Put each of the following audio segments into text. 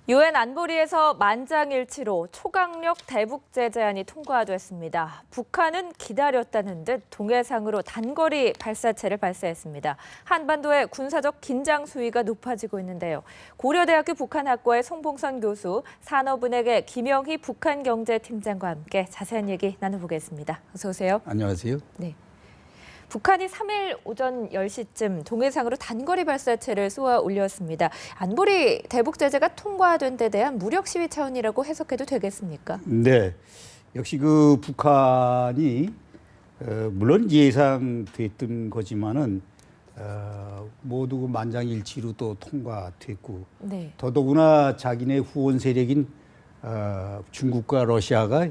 유엔 안보리에서 만장일치로 초강력 대북 제재안이 통과됐습니다. 북한은 기다렸다는 듯 동해상으로 단거리 발사체를 발사했습니다. 한반도의 군사적 긴장 수위가 높아지고 있는데요. 고려대학교 북한학과의 송봉선 교수, 산업은행의 김영희 북한경제팀장과 함께 자세한 얘기 나눠보겠습니다. 어서 오세요. 안녕하세요. 네. 북한이 3일 오전 10시쯤 동해상으로 단거리 발사체를 쏘아 올렸습니다. 안보리 대북 제재가 통과된 데 대한 무력 시위 차원이라고 해석해도 되겠습니까? 네, 역시 그 북한이 물론 예상됐던 거지만은 모두 만장일치로 또 통과됐고 네. 더더구나 자기네 후원 세력인 중국과 러시아가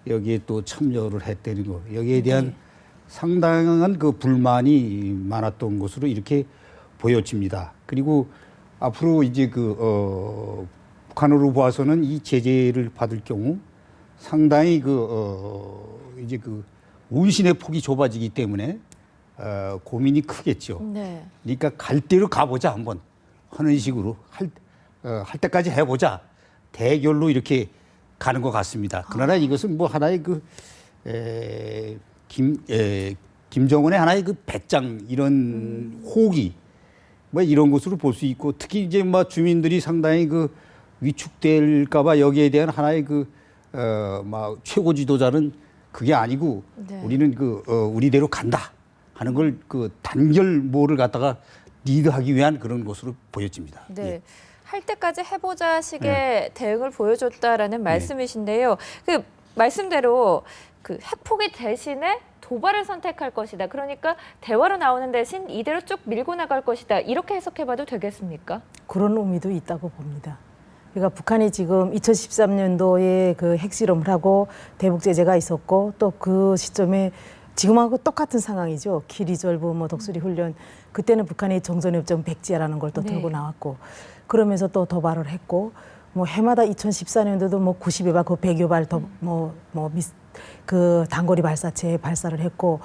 여기에 또 참여를 했다는 거. 여기에 대한 네. 상당한 그 불만이 많았던 것으로 이렇게 보여집니다. 그리고 앞으로 이제 북한으로 봐서는 이 제재를 받을 경우 상당히 이제 운신의 폭이 좁아지기 때문에 고민이 크겠죠. 네. 그러니까 갈 대로 가보자 한번 하는 식으로 할 때까지 해보자 대결로 가는 것 같습니다. 그러나 이것은 뭐 하나의 김정은의 하나의 배짱 이런 호기 뭐 이런 것으로 볼 수 있고 특히 이제 뭐 주민들이 상당히 위축될까봐 여기에 대한 하나의 최고 지도자는 그게 아니고 네. 우리는 우리대로 간다 하는 걸 단결모를 갖다가 리드하기 위한 그런 것으로 보여집니다. 네. 예. 할 때까지 해보자 식의 대응을 보여줬다라는 말씀이신데요. 그 말씀대로 핵포기 대신에 도발을 선택할 것이다. 그러니까 대화로 나오는 대신 이대로 쭉 밀고 나갈 것이다. 이렇게 해석해봐도 되겠습니까? 그런 의미도 있다고 봅니다. 그러니까 북한이 지금 2013년도에 핵실험을 하고 대북 제재가 있었고 또 그 시점에 지금하고 똑같은 상황이죠. 키리졸브 독수리 훈련. 그때는 북한이 정전협정 백지화라는 걸 또 네. 들고 나왔고 그러면서 또 도발을 했고 해마다 2014년도도 90여 발, 100여 발 단거리 발사체 발사를 했고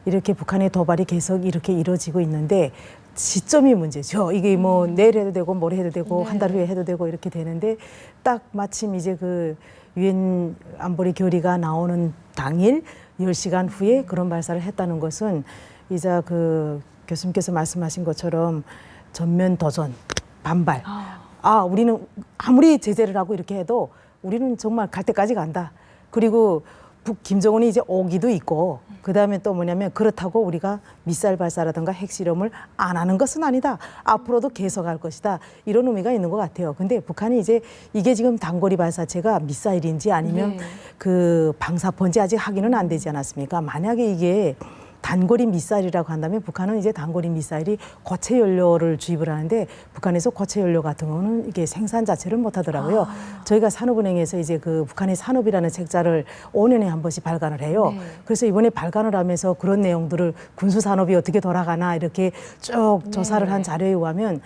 이렇게 북한의 도발이 계속 이렇게 이루어지고 있는데 시점이 문제죠. 이게 내일 해도 되고 모레 해도 되고 네. 한 달 후에 해도 되고 이렇게 되는데 딱 마침 이제 유엔 안보리 결의가 나오는 당일 10시간 후에 그런 발사를 했다는 것은 이제 교수님께서 말씀하신 것처럼 전면 도전, 반발. 우리는 아무리 제재를 하고 이렇게 해도 우리는 정말 갈 때까지 간다. 그리고 김정은이 이제 오기도 있고 그다음에 또 뭐냐면 그렇다고 우리가 미사일 발사라든가 핵실험을 안 하는 것은 아니다. 앞으로도 계속할 것이다. 이런 의미가 있는 것 같아요. 근데 북한이 이게 지금 단거리 발사체가 미사일인지 아니면 네. 방사포인지 아직 확인은 안 되지 않았습니까? 만약에 이게 단거리 미사일이라고 한다면 북한은 이제 단거리 미사일이 고체 연료를 주입을 하는데 북한에서 고체 연료 같은 거는 이게 생산 자체를 못 하더라고요. 저희가 산업은행에서 이제 북한의 산업이라는 책자를 5년에 한 번씩 발간을 해요. 네. 그래서 이번에 발간을 하면서 그런 내용들을 군수 산업이 어떻게 돌아가나 이렇게 쭉 조사를 한 자료에 의하면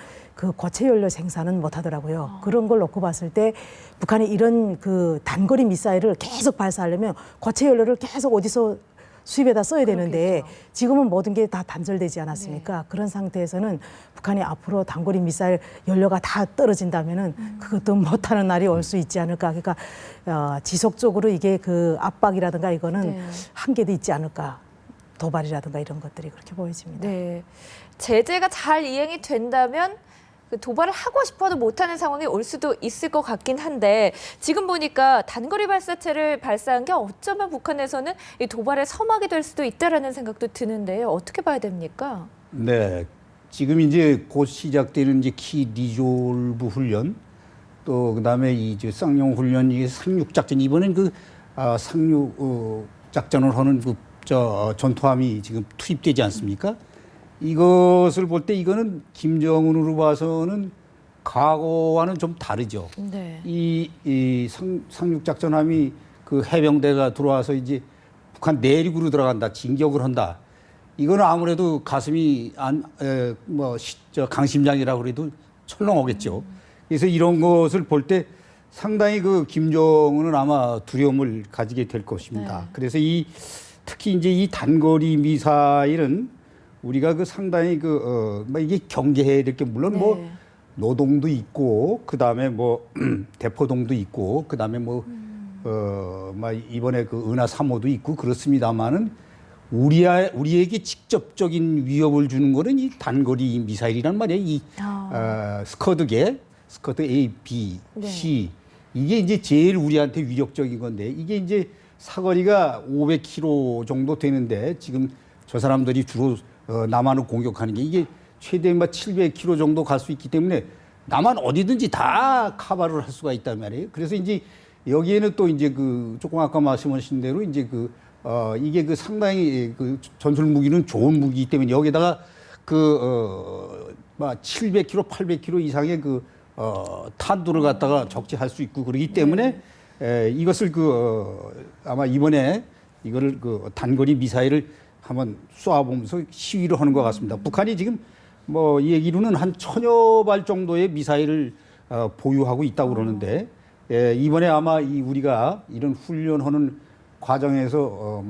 고체 연료 생산은 못 하더라고요. 그런 걸 놓고 봤을 때 북한이 이런 단거리 미사일을 계속 발사하려면 고체 연료를 계속 어디서 수입에다 써야 되는데 지금은 모든 게 다 단절되지 않았습니까? 네. 그런 상태에서는 북한이 앞으로 단거리 미사일 연료가 다 떨어진다면은 그것도 못하는 날이 올 수 있지 않을까. 그러니까 지속적으로 이게 압박이라든가 이거는 네. 한계도 있지 않을까. 도발이라든가 이런 것들이 그렇게 보여집니다. 네. 제재가 잘 이행이 된다면 도발을 하고 싶어도 못하는 상황이 올 수도 있을 것 같긴 한데 지금 보니까 단거리 발사체를 발사한 게 어쩌면 북한에서는 이 도발의 서막이 될 수도 있다라는 생각도 드는데요. 어떻게 봐야 됩니까? 네, 지금 이제 곧 시작되는 키리졸브 훈련, 또 그다음에 이제 쌍용 훈련, 이게 상륙 작전 이번엔 상륙 작전을 하는 전투함이 지금 투입되지 않습니까? 이것을 볼 때 이거는 김정은으로 봐서는 과거와는 좀 다르죠. 네. 이 상륙 작전함이 해병대가 들어와서 이제 북한 내륙으로 들어간다, 진격을 한다. 이거는 아무래도 가슴이 강심장이라고 그래도 철렁하겠죠. 그래서 이런 것을 볼 때 상당히 김정은은 아마 두려움을 가지게 될 것입니다. 네. 그래서 특히 이제 이 단거리 미사일은 우리가 상당히 이게 경계해야 될 게 물론 네. 노동도 있고 그다음에 뭐 대포동도 있고 그다음에 뭐 막 이번에 그 은하 3호도 있고 그렇습니다만은 우리에게 직접적인 위협을 주는 거는 이 단거리 미사일이란 말이에요. 이 스커드 A, B, C 이게 이제 제일 우리한테 위력적인 건데 이게 이제 사거리가 500km 정도 되는데 지금 저 사람들이 주로 남한을 공격하는 게 이게 최대 700km 정도 갈 수 있기 때문에 남한 어디든지 다 카바를 할 수가 있단 말이에요. 그래서 이제 여기에는 또 이제 그 조금 아까 말씀하신 대로 이제 이게 그 상당히 그 전술 무기는 좋은 무기이기 때문에 여기다가 700km, 800km 이상의 탄두를 갖다가 적재할 수 있고 그러기 때문에 이것을 아마 이번에 이거를 단거리 미사일을 한번 쏴보면서 시위를 하는 것 같습니다. 북한이 지금 뭐 이 얘기로는 한 1000여 발 정도의 미사일을 보유하고 있다고 그러는데 이번에 아마 우리가 이런 훈련하는 과정에서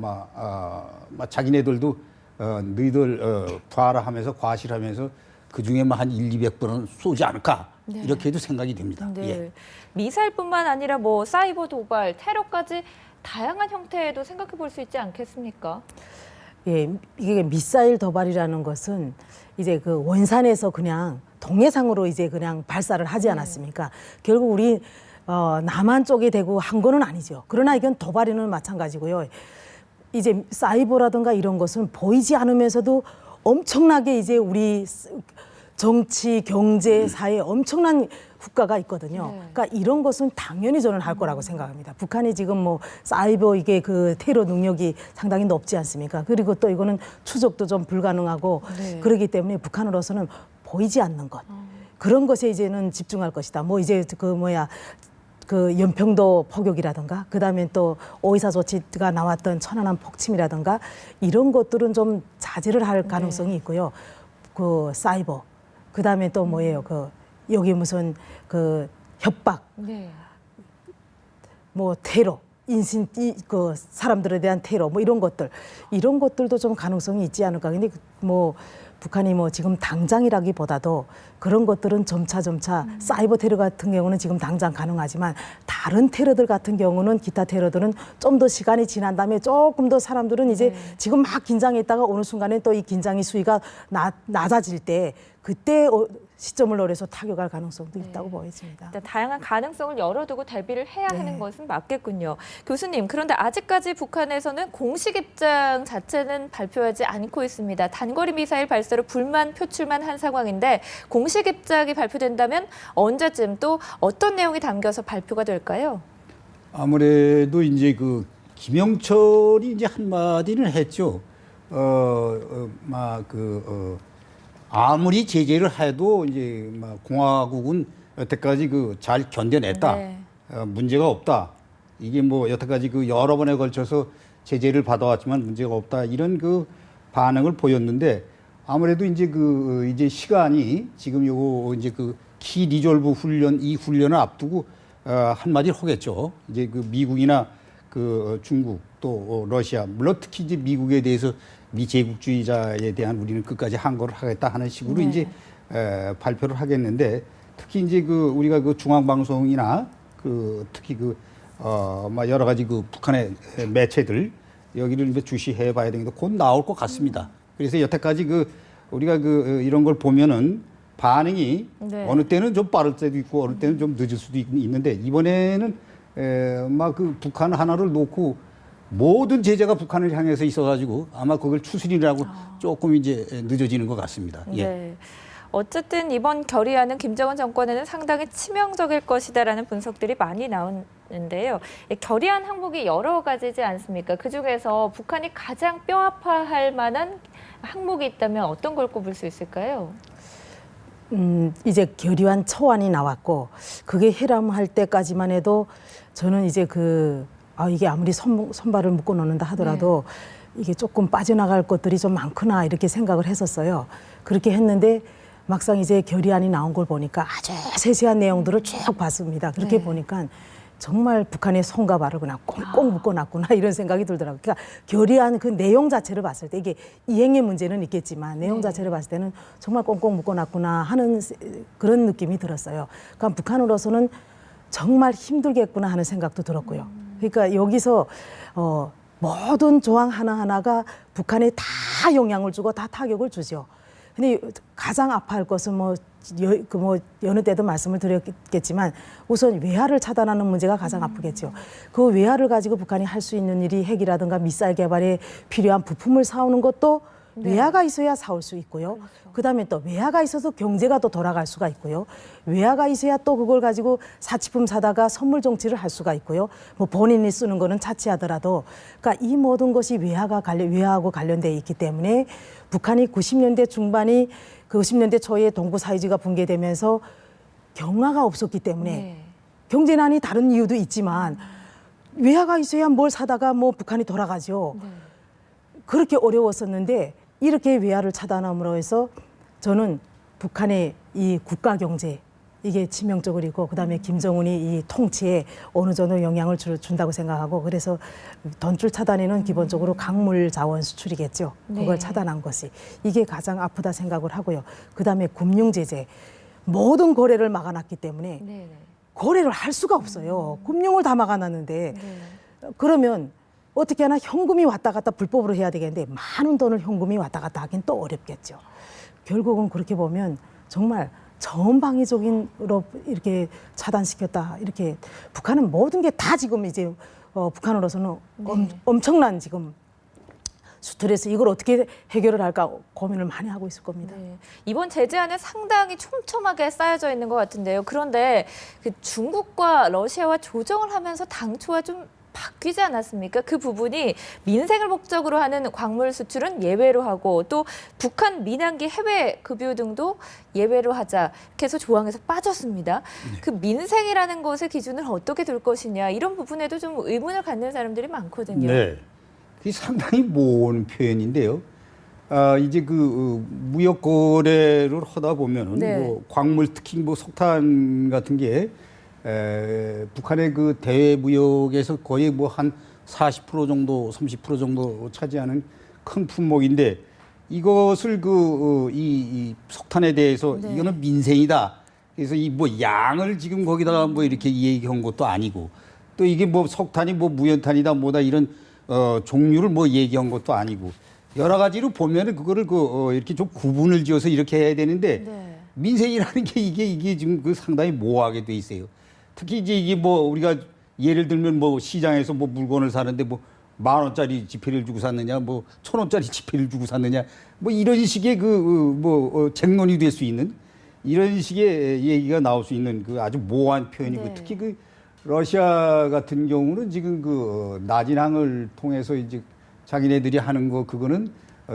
자기네들도 너희들 봐라 하면서 과실하면서 그중에 한 200번은 쏘지 않을까 이렇게 해도 생각이 됩니다. 네. 예. 미사일뿐만 아니라 뭐 사이버 도발, 테러까지 다양한 형태에도 생각해 볼 수 있지 않겠습니까? 예, 이게 미사일 도발이라는 것은 이제 그 원산에서 그냥 동해상으로 이제 그냥 발사를 하지 않았습니까? 결국 우리 남한 쪽에 대고 한 거는 아니죠. 그러나 이건 도발에는 마찬가지고요. 이제 사이버라든가 이런 것은 보이지 않으면서도 엄청나게 이제 우리 정치, 경제, 사회에 엄청난 국가가 있거든요. 그러니까 이런 것은 당연히 저는 할 거라고 생각합니다. 북한이 지금 뭐 사이버 이게 그 테러 능력이 상당히 높지 않습니까? 그리고 또 이거는 추적도 좀 불가능하고 그렇기 때문에 북한으로서는 보이지 않는 것. 그런 것에 이제는 집중할 것이다. 뭐 이제 그 연평도 포격이라든가 그다음에 또 오이사 조치가 나왔던 천안함 폭침이라든가 이런 것들은 좀 자제를 할 가능성이 있고요. 그 사이버 그다음에 또 뭐예요? 여기 무슨 협박, 뭐 테러, 사람들에 대한 테러, 뭐 이런 것들도 좀 가능성이 있지 않을까. 근데 뭐 북한이 뭐 지금 당장이라기보다도 그런 것들은 점차 사이버 테러 같은 경우는 지금 당장 가능하지만 다른 테러들 같은 경우는 기타 테러들은 좀 더 시간이 지난 다음에 조금 더 사람들은 이제 지금 막 긴장해 있다가 어느 순간에 또 이 긴장의 수위가 낮아질 때 그때 시점을 노려서 타격할 가능성도 있다고 보여집니다. 일단 다양한 가능성을 열어두고 대비를 해야 하는 것은 맞겠군요. 교수님, 그런데 아직까지 북한에서는 공식 입장 자체는 발표하지 않고 있습니다. 단거리 미사일 발사로 불만 표출만 한 상황인데 공식 입장이 발표된다면 언제쯤 또 어떤 내용이 담겨서 발표가 될까요? 아무래도 이제 김영철이 이제 한마디는 했죠. 아무리 제재를 해도 이제 공화국은 여태까지 잘 견뎌냈다. 문제가 없다. 이게 뭐 여태까지 여러 번에 걸쳐서 제재를 받아왔지만 문제가 없다. 이런 반응을 보였는데 아무래도 이제 이제 시간이 지금 요거 이제 키 리졸브 훈련 이 훈련을 앞두고 한마디 하겠죠. 이제 미국이나 중국 또 러시아 물론 특히 이제 미국에 대해서 미제국주의자에 대한 우리는 끝까지 항거를 하겠다 하는 식으로 이제 발표를 하겠는데 특히 이제 우리가 중앙방송이나 특히 여러 가지 북한의 매체들 여기를 이제 주시해 봐야 되는데 곧 나올 것 같습니다. 그래서 여태까지 우리가 이런 걸 보면은 반응이 어느 때는 좀 빠를 때도 있고 어느 때는 좀 늦을 수도 있는데 이번에는 북한 하나를 놓고 모든 제재가 북한을 향해서 있어가지고 아마 그걸 추스리라고 조금 이제 늦어지는 것 같습니다. 예. 어쨌든 이번 결의안은 김정은 정권에는 상당히 치명적일 것이다라는 분석들이 많이 나오는데요. 결의안 항목이 여러 가지지 않습니까? 그중에서 북한이 가장 뼈아파할 만한 항목이 있다면 어떤 걸 꼽을 수 있을까요? 이제 결의안 초안이 나왔고 그게 해람할 때까지만 해도 저는 이제 이게 아무리 손발을 묶어 놓는다 하더라도 이게 조금 빠져나갈 것들이 좀 많구나 이렇게 생각을 했었어요. 그렇게 했는데 막상 이제 결의안이 나온 걸 보니까 아주 세세한 내용들을 쭉 봤습니다. 그렇게 보니까 정말 북한의 손과 발을 그냥 꽁꽁 묶어놨구나 이런 생각이 들더라고요. 그러니까 결의안 그 내용 자체를 봤을 때 이게 이행의 문제는 있겠지만 내용 자체를 봤을 때는 정말 꽁꽁 묶어놨구나 하는 그런 느낌이 들었어요. 그러니까 북한으로서는 정말 힘들겠구나 하는 생각도 들었고요. 그러니까 여기서 모든 조항 하나하나가 북한에 다 영향을 주고 다 타격을 주죠. 근데 가장 아파할 것은 여느 때도 말씀을 드렸겠지만 우선 외화를 차단하는 문제가 가장 아프겠죠. 그 외화를 가지고 북한이 할 수 있는 일이 핵이라든가 미사일 개발에 필요한 부품을 사오는 것도 외화가 있어야 사올 수 있고요. 그다음에 또 외화가 있어서 경제가 또 돌아갈 수가 있고요. 외화가 있어야 또 그걸 가지고 사치품 사다가 선물 정치를 할 수가 있고요. 뭐 본인이 쓰는 거는 차치하더라도 그러니까 이 모든 것이 외화하고 관련돼 있기 때문에 북한이 90년대 중반이 그 90년대 초에 동부 사회주의가 붕괴되면서 경화가 없었기 때문에 경제난이 다른 이유도 있지만 외화가 있어야 뭘 사다가 뭐 북한이 돌아가죠. 그렇게 어려웠었는데 이렇게 외화를 차단함으로 해서 저는 북한의 이 국가 경제 이게 치명적으로 있고 그다음에 김정은이 이 통치에 어느 정도 영향을 준다고 생각하고 그래서 돈줄 차단에는 기본적으로 강물 자원 수출이겠죠. 그걸 차단한 것이 이게 가장 아프다 생각을 하고요. 그다음에 금융 제재 모든 거래를 막아놨기 때문에 거래를 할 수가 없어요. 금융을 다 막아놨는데 그러면 어떻게 하나 현금이 왔다 갔다 불법으로 해야 되겠는데 많은 돈을 현금이 왔다 갔다 하긴 또 어렵겠죠. 결국은 그렇게 보면 정말 전방위적인으로 이렇게 차단시켰다. 이렇게 북한은 모든 게 다 지금 이제 북한으로서는 엄청난 지금 스트레스 이걸 어떻게 해결을 할까 고민을 많이 하고 있을 겁니다. 이번 제재안은 상당히 촘촘하게 쌓여져 있는 것 같은데요. 그런데 그 중국과 러시아와 조정을 하면서 당초와 좀 바뀌지 않았습니까? 그 부분이 민생을 목적으로 하는 광물 수출은 예외로 하고 또 북한 민항기 해외 급유 등도 예외로 하자 이렇게 해서 조항에서 빠졌습니다. 그 민생이라는 것의 기준을 어떻게 둘 것이냐 이런 부분에도 좀 의문을 갖는 사람들이 많거든요. 네, 그게 상당히 모호한 표현인데요. 이제 그 무역 거래를 하다 보면은 뭐 광물 특히 뭐 석탄 같은 게 북한의 그 대외 무역에서 거의 뭐 한 40% 정도, 30% 정도 차지하는 큰 품목인데 이것을 이 석탄에 대해서 이거는 민생이다. 그래서 이 뭐 양을 지금 거기다가 뭐 이렇게 얘기한 것도 아니고 또 이게 뭐 석탄이 뭐 무연탄이다 뭐다 이런 종류를 뭐 얘기한 것도 아니고 여러 가지로 보면은 그거를 이렇게 좀 구분을 지어서 이렇게 해야 되는데 민생이라는 게 이게 지금 그 상당히 모호하게 돼 있어요. 특히 이제 이게 뭐 우리가 예를 들면 뭐 시장에서 뭐 물건을 사는데 뭐 10,000원짜리 지폐를 주고 샀느냐, 뭐 1,000원짜리 지폐를 주고 샀느냐, 뭐 이런 식의 쟁론이 될 수 있는 이런 식의 얘기가 나올 수 있는 그 아주 모호한 표현이고 특히 그 러시아 같은 경우는 지금 그 나진항을 통해서 이제 자기네들이 하는 거 그거는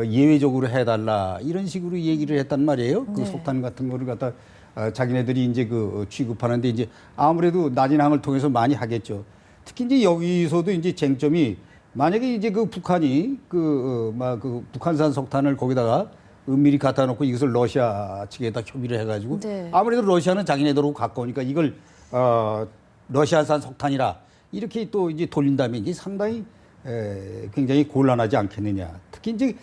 예외적으로 해달라 이런 식으로 얘기를 했단 말이에요. 그 석탄 같은 거를 갖다 자기네들이 이제 그 취급하는데 이제 아무래도 나진항을 통해서 많이 하겠죠. 특히 이제 여기서도 이제 쟁점이 만약에 이제 그 북한이 북한산 석탄을 거기다가 은밀히 갖다 놓고 이것을 러시아 측에다 협의를 해가지고 아무래도 러시아는 자기네들하고 가까우니까 이걸 러시아산 석탄이라 이렇게 또 이제 돌린다면 이게 상당히 굉장히 곤란하지 않겠느냐. 특히 이제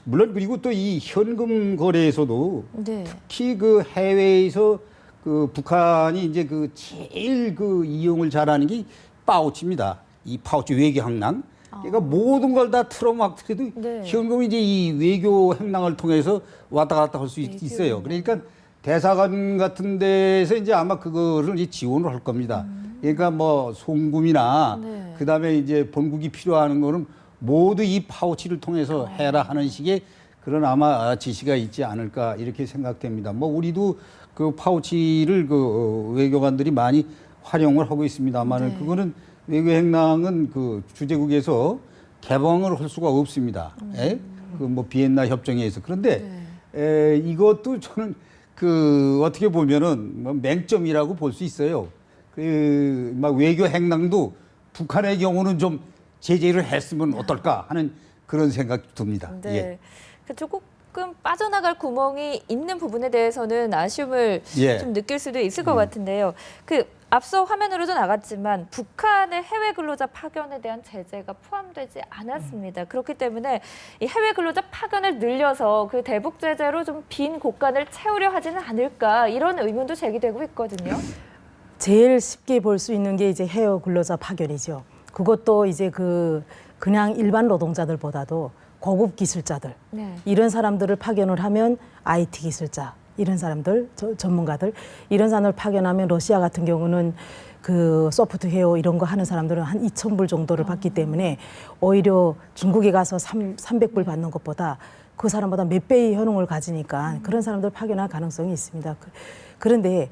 물론 그리고 또 이 현금 거래에서도 특히 그 해외에서 그 북한이 이제 그 제일 그 이용을 잘하는 게 파우치입니다. 이 파우치 외교 행랑. 그러니까 모든 걸 다 틀어막더라도 현금이 이제 이 외교 행랑을 통해서 왔다 갔다 할 수 있어요. 그러니까 대사관 같은 데서 이제 아마 그거를 이제 지원을 할 겁니다. 그러니까 뭐 송금이나 그다음에 이제 본국이 필요한 거는 모두 이 파우치를 통해서 해라 하는 식의 그런 아마 지시가 있지 않을까 이렇게 생각됩니다. 뭐 우리도 그 파우치를 그 외교관들이 많이 활용을 하고 있습니다만은 그거는 외교 행랑은 그 주재국에서 개방을 할 수가 없습니다. 그 뭐 비엔나 협정에 의해서 그런데 이것도 저는 그 어떻게 보면은 뭐 맹점이라고 볼 수 있어요. 그 막 외교 행랑도 북한의 경우는 좀 제재를 했으면 어떨까 하는 그런 생각이 듭니다. 조금 조금 빠져나갈 구멍이 있는 부분에 대해서는 아쉬움을 예. 좀 느낄 수도 있을 것 같은데요. 앞서 화면으로도 나갔지만 북한의 해외 근로자 파견에 대한 제재가 포함되지 않았습니다. 그렇기 때문에 이 해외 근로자 파견을 늘려서 그 대북 제재로 좀 빈 곳간을 채우려 하지는 않을까 이런 의문도 제기되고 있거든요. 제일 쉽게 볼 수 있는 게 이제 해외 근로자 파견이죠. 그것도 이제 그냥 일반 노동자들보다도 고급 기술자들 네. 이런 사람들을 파견을 하면 IT 기술자 이런 사람들 전문가들 이런 사람을 파견하면 러시아 같은 경우는 그 소프트웨어 이런 거 하는 사람들은 한 2,000불 정도를 받기 때문에 오히려 중국에 가서 300불 받는 것보다 그 사람보다 몇 배의 현웅을 가지니까 그런 사람들 파견할 가능성이 있습니다. 그런데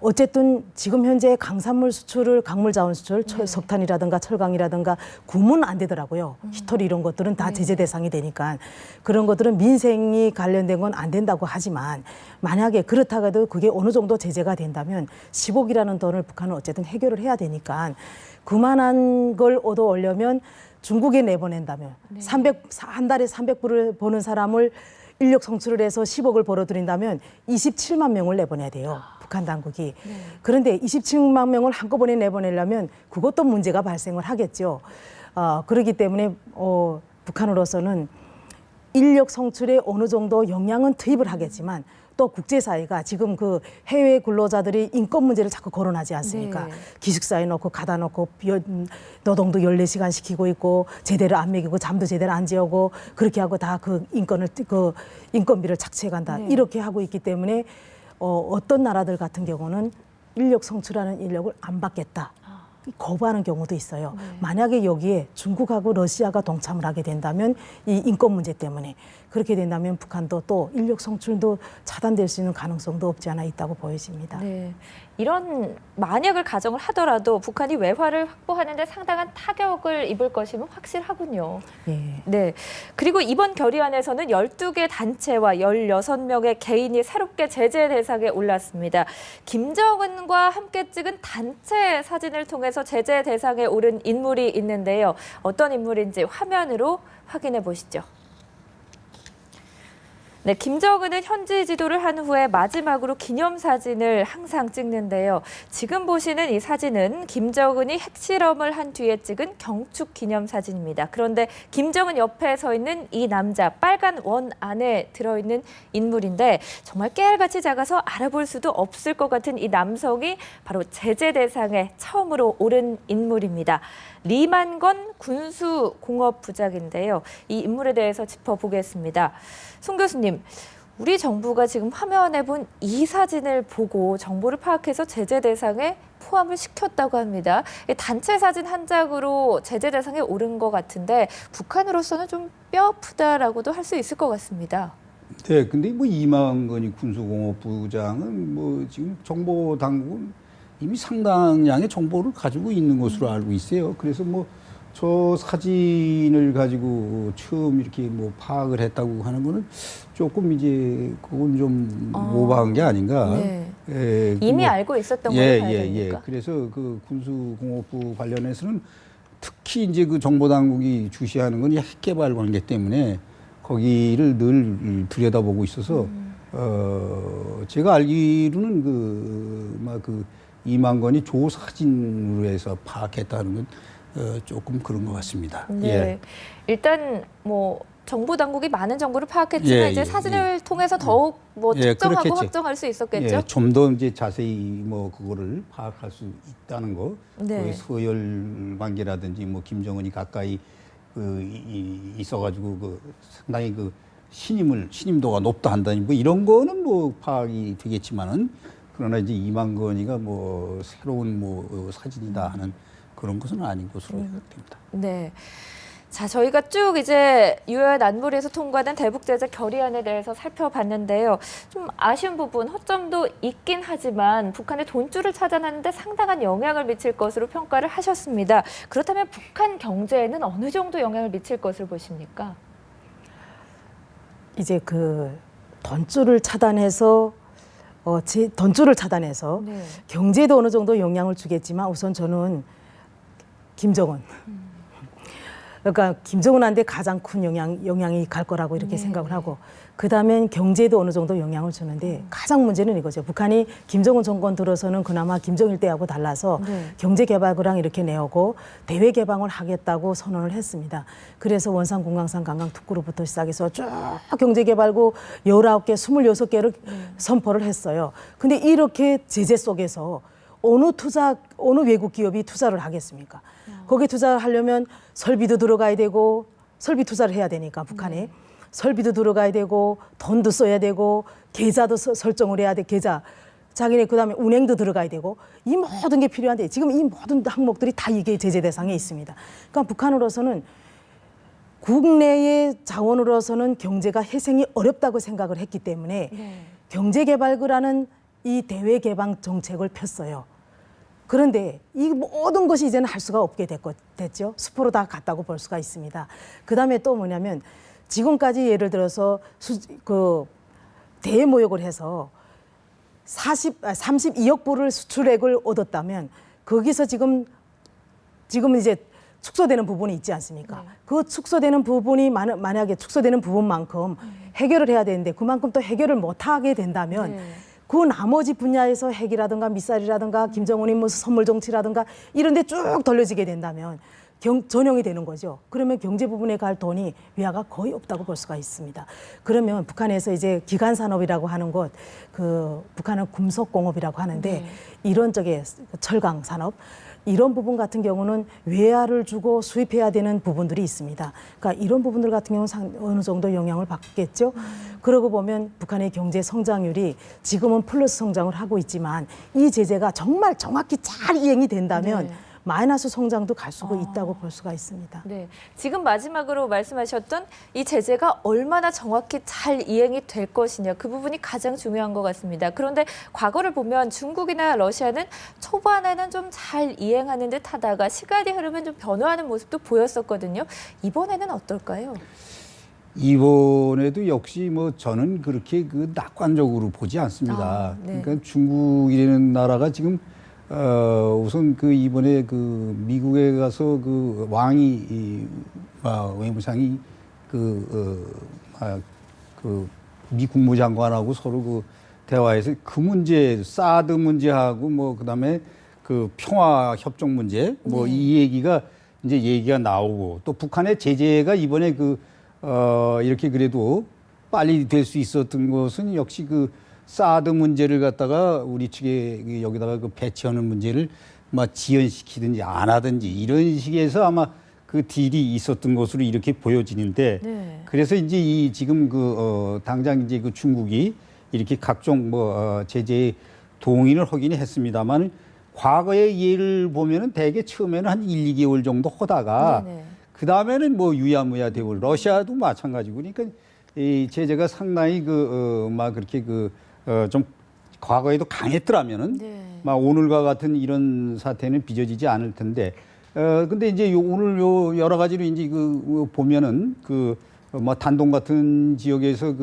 어쨌든 지금 현재 강산물 수출을 강물 자원 수출, 석탄이라든가 철강이라든가 구면 안 되더라고요. 히토리 이런 것들은 다 제재 대상이 되니까 그런 것들은 민생이 관련된 건 안 된다고 하지만 만약에 그렇다고 해도 그게 어느 정도 제재가 된다면 10억이라는 돈을 북한은 어쨌든 해결을 해야 되니까 그만한 걸 얻어 오려면 중국에 내보낸다면 한 달에 300불을 버는 사람을 인력 성출을 해서 10억을 벌어들인다면 27만 명을 내보내야 돼요. 북한 당국이. 그런데 27만 명을 한꺼번에 내보내려면 그것도 문제가 발생을 하겠죠. 그렇기 때문에 북한으로서는 인력 성출에 어느 정도 영향은 투입을 하겠지만 또 국제사회가 지금 그 해외 근로자들이 인권 문제를 자꾸 거론하지 않습니까? 네. 기숙사에 넣고 가다 놓고 노동도 14시간 시키고 있고 제대로 안 먹이고 잠도 제대로 안 재우고 그렇게 하고 다 그 인건비를 착취해 간다. 네. 이렇게 하고 있기 때문에 어떤 나라들 같은 경우는 인력 성출하는 인력을 안 받겠다. 거부하는 경우도 있어요. 만약에 여기에 중국하고 러시아가 동참을 하게 된다면 이 인권 문제 때문에 그렇게 된다면 북한도 또 인력 성출도 차단될 수 있는 가능성도 없지 않아 있다고 보여집니다. 네. 이런 만약을 가정을 하더라도 북한이 외화를 확보하는 데 상당한 타격을 입을 것임은 확실하군요. 예. 네. 그리고 이번 결의안에서는 12개 단체와 16명의 개인이 새롭게 제재 대상에 올랐습니다. 김정은과 함께 찍은 단체 사진을 통해서 제재 대상에 오른 인물이 있는데요. 어떤 인물인지 화면으로 확인해 보시죠. 네, 김정은은 현지 지도를 한 후에 마지막으로 기념사진을 항상 찍는데요. 지금 보시는 이 사진은 김정은이 핵실험을 한 뒤에 찍은 경축 기념사진입니다. 그런데 김정은 옆에 서 있는 이 남자, 빨간 원 안에 들어있는 인물인데 정말 깨알같이 작아서 알아볼 수도 없을 것 같은 이 남성이 바로 제재 대상에 처음으로 오른 인물입니다. 리만건 군수공업부장인데요. 이 인물에 대해서 짚어보겠습니다. 송 교수님, 우리 정부가 지금 화면에 본 이 사진을 보고 정보를 파악해서 제재 대상에 포함을 시켰다고 합니다. 단체 사진 한 장으로 제재 대상에 오른 것 같은데 북한으로서는 좀 뼈아프다라고도 할 수 있을 것 같습니다. 네, 근데 뭐 이만건이 군수공업부장은 뭐 지금 정보 당국은 이미 상당량의 정보를 가지고 있는 것으로 알고 있어요. 그래서 뭐 저 사진을 가지고 처음 이렇게 뭐 파악을 했다고 하는 거는 조금 이제 그건 좀 오버한 게 아닌가. 네. 예, 이미 뭐, 알고 있었던 걸로 봐야 됩니까? 그래서 그 군수공업부 관련해서는 특히 이제 그 정보당국이 주시하는 건 이 핵개발 관계 때문에 거기를 늘 들여다보고 있어서 제가 알기로는 그 이만건이 조 사진으로 해서 파악했다는 건 조금 그런 것 같습니다. 네. 예. 일단 뭐 정보 당국이 많은 정보를 파악했지만 이제 사진을 통해서 더욱 뭐 특정하고 그렇겠지. 확정할 수 있었겠죠. 예, 좀 더 이제 자세히 뭐 그거를 파악할 수 있다는 거. 네. 그 서열 관계라든지 뭐 김정은이 가까이 있어가지고 그 상당히 그 신임도가 높다 한다니 뭐 이런 거는 뭐 파악이 되겠지만은 그러나 이제 이만건이가 뭐 새로운 뭐 사진이다 하는 그런 것은 아닌 것으로 생각됩니다. 네. 자, 저희가 쭉 이제 유엔 안보리에서 통과된 대북 제재 결의안에 대해서 살펴봤는데요. 좀 아쉬운 부분, 허점도 있긴 하지만 북한의 돈줄을 차단하는 데 상당한 영향을 미칠 것으로 평가를 하셨습니다. 그렇다면 북한 경제에는 어느 정도 영향을 미칠 것으로 보십니까? 이제 그 돈줄을 차단해서 네. 경제에도 어느 정도 영향을 주겠지만 우선 저는 김정은 그러니까 김정은한테 가장 큰 영향이 갈 거라고 이렇게 생각을 하고 그다음엔 경제도 어느 정도 영향을 주는데 가장 문제는 이거죠. 북한이 김정은 정권 들어서는 그나마 김정일 때하고 달라서 경제 개발구랑 이렇게 내오고 대외 개방을 하겠다고 선언을 했습니다. 그래서 원산, 공강산, 강강 특구로부터 시작해서 쭉 경제 개발구 19개, 26개를 선포를 했어요. 근데 이렇게 제재 속에서 어느 외국 기업이 투자를 하겠습니까? 거기에 투자를 하려면 설비도 들어가야 되고 설비 투자를 해야 되니까 북한에 설비도 들어가야 되고 돈도 써야 되고 계좌도 설정을 해야 돼. 계좌. 자기네 그다음에 운행도 들어가야 되고 이 모든 게 필요한데 지금 이 모든 항목들이 다 이게 제재 대상에 있습니다. 그러니까 북한으로서는 국내의 자원으로서는 경제가 회생이 어렵다고 생각을 했기 때문에 경제개발구라는 이 대외 개방 정책을 폈어요. 그런데 이 모든 것이 이제는 할 수가 없게 됐죠. 수포로 다 갔다고 볼 수가 있습니다. 그다음에 또 뭐냐면 지금까지 예를 들어서 대모욕을 해서 32억 불을 수출액을 얻었다면 거기서 지금 이제 축소되는 부분이 있지 않습니까? 그 축소되는 부분이 만약에 축소되는 부분만큼 해결을 해야 되는데 그만큼 또 해결을 못하게 된다면 그 나머지 분야에서 핵이라든가 미사일이라든가 김정은이 무슨 선물 정치라든가 이런 데 쭉 돌려지게 된다면 전용이 되는 거죠. 그러면 경제 부분에 갈 돈이 위화가 거의 없다고 볼 수가 있습니다. 그러면 북한에서 이제 기간 산업이라고 하는 것, 북한은 금속공업이라고 하는데 이런 쪽에 철강 산업 이런 부분 같은 경우는 외화를 주고 수입해야 되는 부분들이 있습니다. 그러니까 이런 부분들 같은 경우는 어느 정도 영향을 받겠죠. 그러고 보면 북한의 경제 성장률이 지금은 플러스 성장을 하고 있지만 이 제재가 정말 정확히 잘 이행이 된다면 마이너스 성장도 갈 수가 있다고 볼 수가 있습니다. 네, 지금 마지막으로 말씀하셨던 이 제재가 얼마나 정확히 잘 이행이 될 것이냐 그 부분이 가장 중요한 것 같습니다. 그런데 과거를 보면 중국이나 러시아는 초반에는 좀 잘 이행하는 듯 하다가 시간이 흐르면 좀 변화하는 모습도 보였었거든요. 이번에는 어떨까요? 이번에도 역시 뭐 저는 그렇게 낙관적으로 보지 않습니다. 그러니까 중국이라는 나라가 지금 우선 이번에 미국에 가서 왕이 외무상이 미 국무장관하고 서로 대화에서 그 문제 사드 문제하고 뭐 그다음에 평화 협정 문제 뭐 이 얘기가 이제 얘기가 나오고 또 북한의 제재가 이번에 이렇게 그래도 빨리 될 수 있었던 것은 역시 사드 문제를 갖다가 우리 측에 여기다가 배치하는 문제를 지연시키든지 안 하든지 이런 식에서 아마 딜이 있었던 것으로 이렇게 보여지는데 그래서 이제 지금 당장 이제 중국이 이렇게 각종 제재에 동의를 하긴 했습니다만 과거의 예를 보면은 대개 처음에는 한 1, 2개월 정도 하다가 그 다음에는 유야무야 되고 러시아도 마찬가지고 그러니까 이 제재가 상당히 그렇게 좀 과거에도 강했더라면은 오늘과 같은 이런 사태는 빚어지지 않을 텐데 근데 이제 오늘 여러 가지로 이제 보면은 단동 같은 지역에서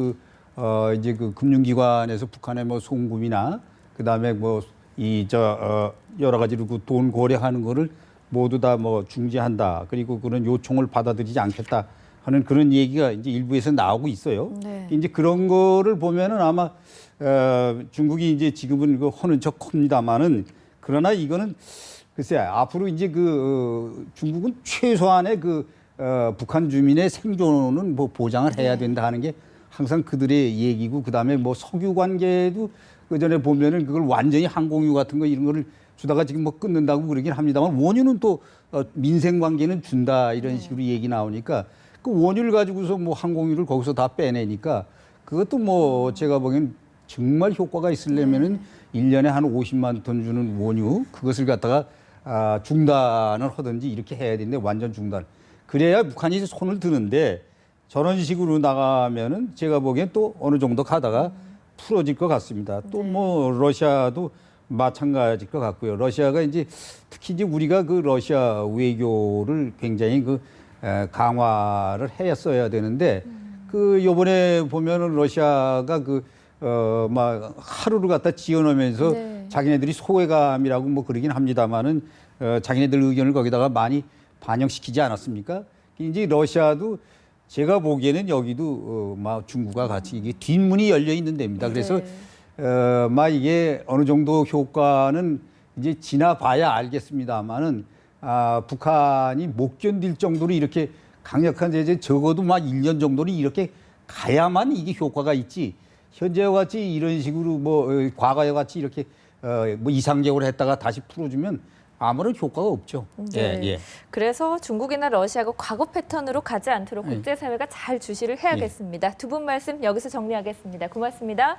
이제 금융기관에서 북한의 송금이나 그다음에 여러 가지로 돈 거래하는 거를 모두 다 중지한다. 그리고 그런 요청을 받아들이지 않겠다 하는 그런 얘기가 이제 일부에서 나오고 있어요. 이제 그런 거를 보면은 아마 중국이 이제 지금은 하는 척 합니다만은 그러나 이거는 글쎄 앞으로 이제 중국은 최소한의 북한 주민의 생존은 보장을 해야 된다 하는 게 항상 그들의 얘기고 그다음에 석유 관계도 그 전에 보면은 그걸 완전히 항공유 같은 거 이런 거를 주다가 지금 끊는다고 그러긴 합니다만 원유는 또 민생 관계는 준다 이런 식으로 얘기 나오니까 그 원유를 가지고서 항공유를 거기서 다 빼내니까 그것도 제가 보기엔 정말 효과가 있으려면은 1년에 한 50만 톤 주는 원유 그것을 갖다가 중단을 하든지 이렇게 해야 되는데 완전 중단. 그래야 북한이 손을 드는데 저런 식으로 나가면은 제가 보기엔 또 어느 정도 가다가 풀어질 것 같습니다. 또 러시아도 마찬가지일 것 같고요. 러시아가 이제 특히 이제 우리가 러시아 외교를 굉장히 강화를 했어야 되는데 요번에 보면은 러시아가 하루를 갖다 지어놓으면서 자기네들이 소외감이라고 그러긴 합니다만은 자기네들 의견을 거기다가 많이 반영시키지 않았습니까? 이제 러시아도 제가 보기에는 여기도 막 중국과 같이 이게 뒷문이 열려 있는 데입니다. 그래서 막 이게 어느 정도 효과는 이제 지나봐야 알겠습니다만은 북한이 못 견딜 정도로 이렇게 강력한 제재 적어도 막 1년 정도는 이렇게 가야만 이게 효과가 있지. 현재와 같이 이런 식으로 뭐 과거와 같이 이렇게 뭐 이상적으로 했다가 다시 풀어주면 아무런 효과가 없죠. 네. 예. 그래서 중국이나 러시아가 과거 패턴으로 가지 않도록 국제사회가 잘 주시를 해야겠습니다. 두 분 말씀 여기서 정리하겠습니다. 고맙습니다.